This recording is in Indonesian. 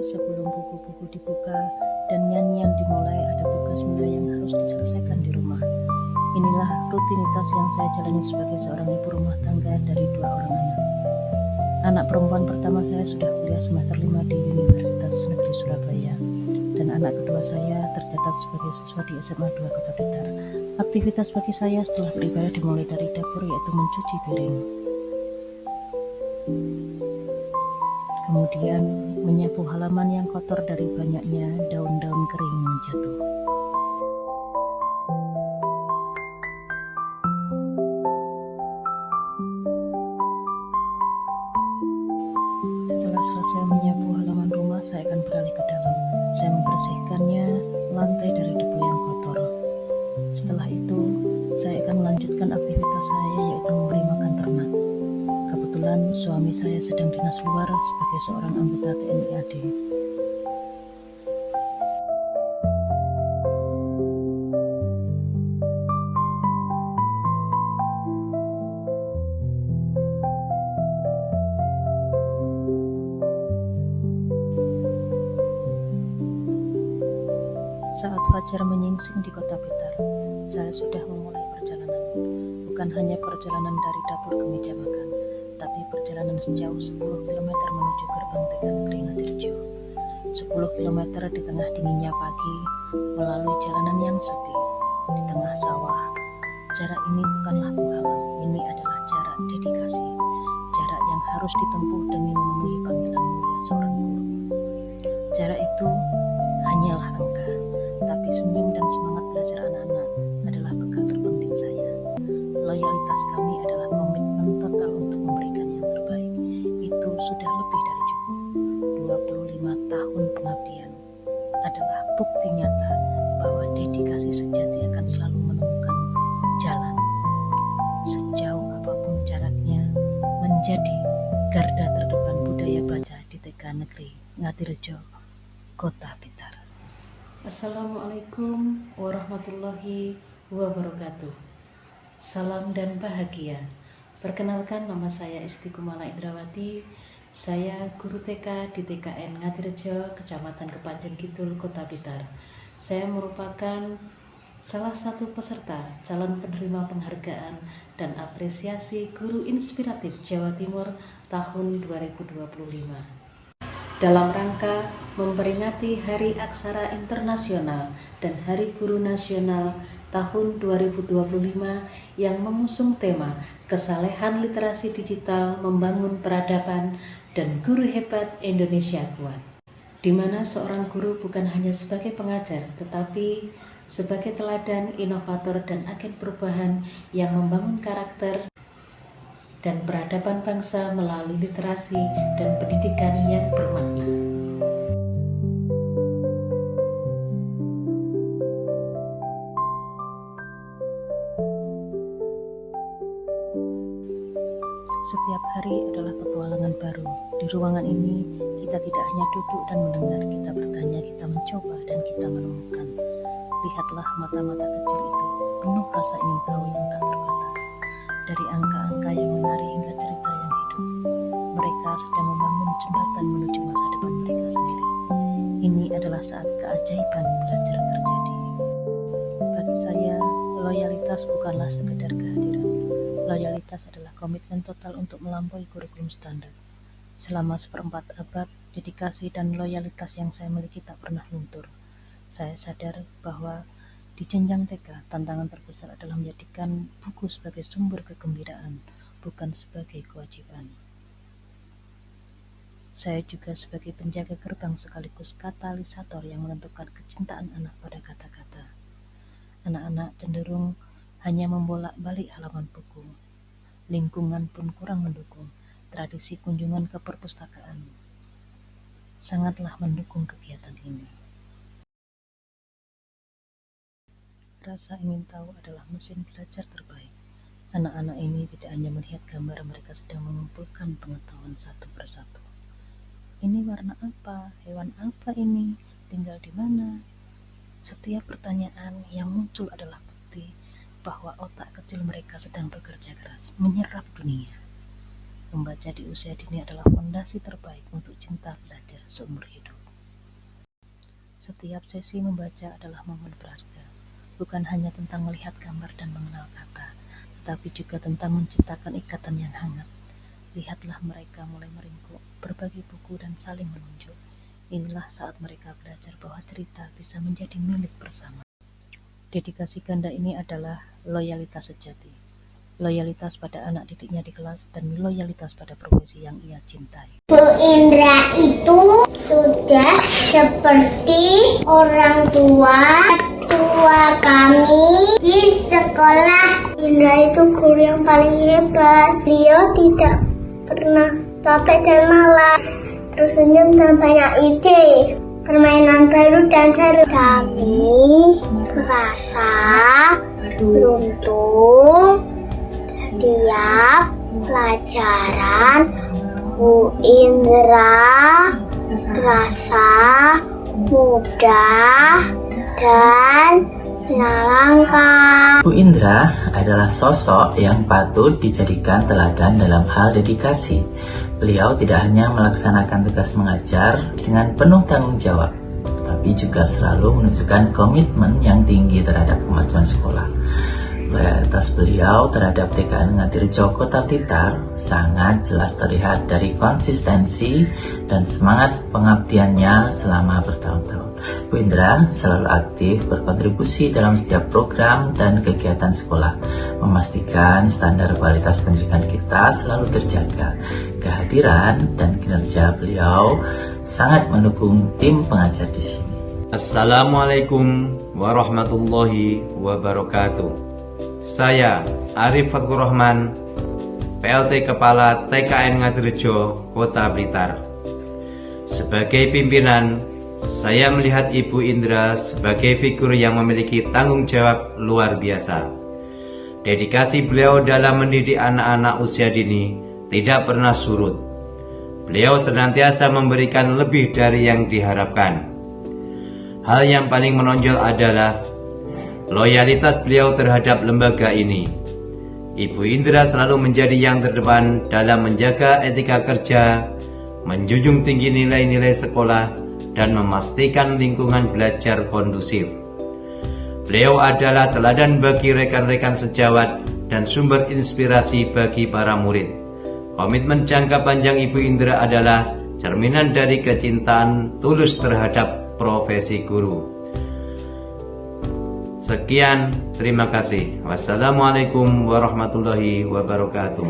Sebelum buku-buku dibuka dan nyanyian dimulai, ada tugas mudah yang harus diselesaikan di rumah. Inilah rutinitas yang saya jalani sebagai seorang ibu rumah tangga dari 2 orang anak. Anak perempuan pertama saya sudah kuliah semester 5 di Universitas Negeri Surabaya, dan anak kedua saya tercatat sebagai siswa di SMA 2 Kota Blitar. Aktivitas bagi saya setelah beribadah dimulai dari dapur, yaitu mencuci piring. Kemudian menyapu halaman yang kotor dari banyaknya daun-daun kering jatuh. Setelah selesai menyapu halaman rumah, saya akan beralih ke dalam. Saya membersihkannya lantai dari debu yang kotor. Setelah itu, saya akan melanjutkan aktivitas saya, yaitu memberi makan ternak. Kebetulan suami saya sedang dinas luar sebagai seorang anggota TNI AD. Saat fajar menyingsing di Kota Blitar, saya sudah memulai perjalanan. Bukan hanya perjalanan dari dapur ke meja makan, tapi perjalanan sejauh 10 km menuju gerbang TK Negeri Ngatirjo. 10 km di tengah dinginnya pagi, melalui jalanan yang sepi, di tengah sawah. Jarak ini bukanlah penghalang, ini adalah jarak dedikasi. Jarak yang harus ditempuh demi memenuhi panggilan mulia seorang guru. Jarak itu hanyalah angka, tapi senyum dan semangat belajar anak-anak adalah bekal terpenting saya. Loyalitas kami adalah komitmen total untuk memberikan yang terbaik. Itu sudah lebih dari cukup. 25 tahun pengabdian adalah bukti nyata bahwa dedikasi sejati akan selalu menemukan jalan. Sejauh apapun jaraknya, menjadi garda terdepan budaya baca di TK Negeri Ngatirjo, Kota Blitar. Assalamualaikum warahmatullahi wabarakatuh. Salam dan bahagia. Perkenalkan, nama saya Istiqomala Indrawati. Saya guru TK di TKN Ngatirjo, Kecamatan Kepanjen Kidul, Kota Blitar. Saya merupakan salah satu peserta calon penerima penghargaan dan apresiasi Guru Inspiratif Jawa Timur tahun 2025. Dalam rangka memperingati Hari Aksara Internasional dan Hari Guru Nasional tahun 2025 yang mengusung tema Kesalehan Literasi Digital Membangun Peradaban dan Guru Hebat Indonesia Kuat, di mana seorang guru bukan hanya sebagai pengajar, tetapi sebagai teladan, inovator, dan agen perubahan yang membangun karakter dan peradaban bangsa melalui literasi dan pendidikan yang bermakna. Setiap hari adalah petualangan baru. Di ruangan ini, kita tidak hanya duduk dan mendengar, kita bertanya, kita mencoba, dan kita menemukan. Lihatlah mata-mata kecil itu, penuh rasa ingin tahu yang tak terbatas. Dari angka-angka yang menarik hingga cerita yang hidup, mereka sedang membangun jembatan menuju masa depan mereka sendiri. Ini adalah saat keajaiban belajar terjadi. Bagi saya, loyalitas bukanlah sekedar kehadiran. Loyalitas adalah komitmen total untuk melampaui kurikulum standar. Selama 1/4 abad, dedikasi dan loyalitas yang saya miliki tak pernah luntur. Saya sadar bahwa di jenjang TK, tantangan terbesar adalah menjadikan buku sebagai sumber kegembiraan, bukan sebagai kewajiban. Saya juga sebagai penjaga gerbang sekaligus katalisator yang menentukan kecintaan anak pada kata-kata. Anak-anak cenderung hanya membolak-balik halaman buku. Lingkungan pun kurang mendukung. Tradisi kunjungan ke perpustakaan sangatlah mendukung kegiatan ini. Rasa ingin tahu adalah mesin belajar terbaik. Anak-anak ini tidak hanya melihat gambar, mereka sedang mengumpulkan pengetahuan satu persatu. Ini warna apa? Hewan apa ini? Tinggal di mana? Setiap pertanyaan yang muncul adalah bukti bahwa otak kecil mereka sedang bekerja keras, menyerap dunia. Membaca di usia dini adalah fondasi terbaik untuk cinta belajar seumur hidup. Setiap sesi membaca adalah momen berharga, bukan hanya tentang melihat gambar dan mengenal kata, tetapi juga tentang menciptakan ikatan yang hangat. Lihatlah mereka mulai meringkuk, berbagi buku dan saling menunjuk. Inilah saat mereka belajar bahwa cerita bisa menjadi milik bersama. Dedikasi ganda ini adalah loyalitas sejati. Loyalitas pada anak didiknya di kelas dan loyalitas pada profesi yang ia cintai. Bu Indra itu sudah seperti orang tua kami di sekolah. Indra itu guru yang paling hebat. Beliau tidak pernah capek dan malas, tersenyum dan banyak ide, permainan baru dan seru. Kami merasa beruntung setiap pelajaran Bu Indra terasa mudah dan menyenangkan. Bu Indra adalah sosok yang patut dijadikan teladan dalam hal dedikasi. Beliau tidak hanya melaksanakan tugas mengajar dengan penuh tanggung jawab, tapi juga selalu menunjukkan komitmen yang tinggi terhadap kemajuan sekolah. Loyalitas beliau terhadap TKN Ngadirejo Kota Blitar sangat jelas terlihat dari konsistensi dan semangat pengabdiannya selama bertahun-tahun. Bu Indra selalu aktif berkontribusi dalam setiap program dan kegiatan sekolah, memastikan standar kualitas pendidikan kita selalu terjaga. Kehadiran dan kinerja beliau sangat mendukung tim pengajar di sini. Assalamualaikum warahmatullahi wabarakatuh. Saya Arif Fathur Rahman, PLT Kepala TKN Ngadirejo Kota Blitar. Sebagai pimpinan, saya melihat Ibu Indra sebagai figur yang memiliki tanggung jawab luar biasa. Dedikasi beliau dalam mendidik anak-anak usia dini tidak pernah surut. Beliau senantiasa memberikan lebih dari yang diharapkan. Hal yang paling menonjol adalah loyalitas beliau terhadap lembaga ini. Ibu Indra selalu menjadi yang terdepan dalam menjaga etika kerja, menjunjung tinggi nilai-nilai sekolah, dan memastikan lingkungan belajar kondusif. Beliau adalah teladan bagi rekan-rekan sejawat dan sumber inspirasi bagi para murid. Komitmen jangka panjang Ibu Indra adalah cerminan dari kecintaan tulus terhadap profesi guru. Sekian, terima kasih. Wassalamualaikum warahmatullahi wabarakatuh.